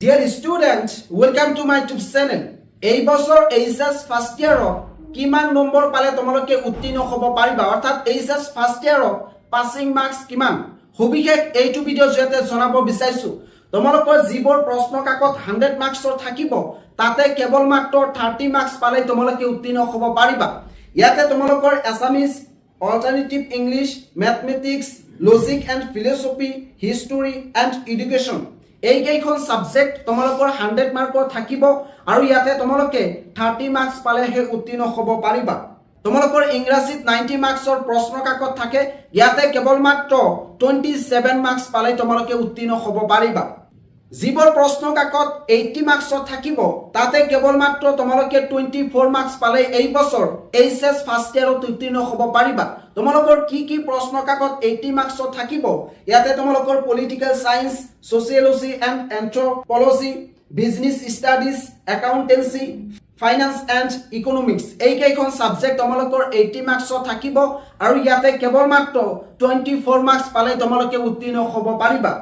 Dear students, welcome to my YouTube channel. এই বছৰ HS first ইয়াৰত কিমান নম্বৰ পালে তোমালোকে উত্তীৰ্ণ হ'ব পাৰিবা অৰ্থাৎ এইচএস ফাৰ্স্ট ইয়াৰত পাসিং মাৰ্কস কিমান হবিশেষ এইটো ভিডিও জৰিয়তে জনাব বিচাৰিছো তোমালোকৰ যিবোৰ প্ৰশ্ন কাকত 100 মাৰ্কসৰ থাকিব তাতে কেৱল মাত্ৰ 30 মাৰ্কস পালে তোমালোকে উত্তীৰ্ণ হ'ব পাৰিবা ইয়াতে তোমালোকৰ Assamese alternative English mathematics logic and philosophy history and education এই কেইখন সাবজেক্ট তোমালোকৰ 100 মাৰ্কৰ থাকিব আৰু ইয়াতে তোমালোকে 30 মাৰ্কস পালেহে উত্তীৰ্ণ হ'ব পাৰিবা তোমালোকৰ ইংৰাজীত 90 মাৰ্কসৰ প্ৰশ্ন কাকত থাকে ইয়াতে কেৱল মাত্ৰ 27 মাৰ্কস পালে তোমালোকে উত্তীৰ্ণ হ'ব পাৰিবা যিবোৰ প্ৰশ্ন কাকত 80 মাৰ্কসৰ থাকিব তাতে কেৱল মাত্ৰ তোমালোকে 24 মাৰ্কস পালে এই বছৰ এইচএস ফাৰ্স্ট ইয়াৰত উত্তীৰ্ণ হ'ব পাৰিবা তোমালোকৰ কি প্ৰশ্ন কাকত 80 মাৰ্কসৰ থাকিব ইয়াতে তোমালোকৰ political science sociology and anthropology business studies accountancy finance and economics এই কেইখন সাবজেক্ট তোমালোকৰ 80 মাৰ্কসৰ থাকিব আৰু ইয়াতে কেৱল মাত্ৰ 24 মাৰ্কস পালে তোমালোকে উত্তীৰ্ণ হ'ব পাৰিবা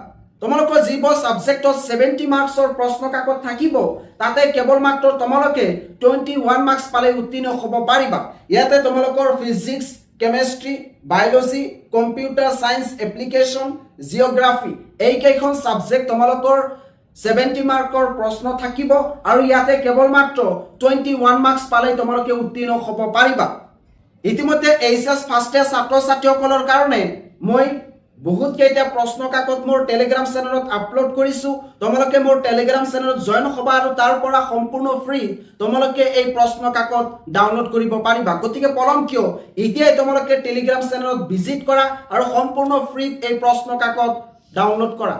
তোমালোকৰ যিবোৰ সাবজেক্টত 70 মাৰ্কসৰ প্ৰশ্ন কাকত থাকিব তাতে কেৱল মাত্ৰ তোমালোকে 21 মাৰ্কস পালে উত্তীৰ্ণ হ'ব পাৰিবা ইয়াতে তোমালোকৰ physics chemistry biology computer science application geography এই কেইখন সাবজেক্ট তোমালোকৰ 70 মাৰ্কৰ প্ৰশ্ন থাকিব আৰু ইয়াতে কেৱল মাত্ৰ 21 মাৰ্কস পালে তোমালোকে উত্তীৰ্ণ হ'ব পাৰিবা ইতিমধ্যে এইচএস ফাৰ্স্ট ইয়াৰ ছাত্ৰ ছাত্ৰীসকলৰ কাৰণে মই বহুত কেইটা প্ৰশ্ন কাকত মোৰ টেলিগ্ৰাম চেনেলত আপলোড কৰিছো তোমালোকে মোৰ টেলিগ্ৰাম চেনেলত জয়েন হ'বা আৰু তাৰ পৰা সম্পূৰ্ণ ফ্ৰী তোমালোকে এই প্ৰশ্ন কাকত ডাউনলোড কৰিব পাৰিবা গতিকে পলম কিয় এতিয়াই তোমালোকে টেলিগ্ৰাম চেনেলত ভিজিট কৰা আৰু সম্পূৰ্ণ ফ্ৰী এই প্ৰশ্ন কাকত ডাউনলোড কৰা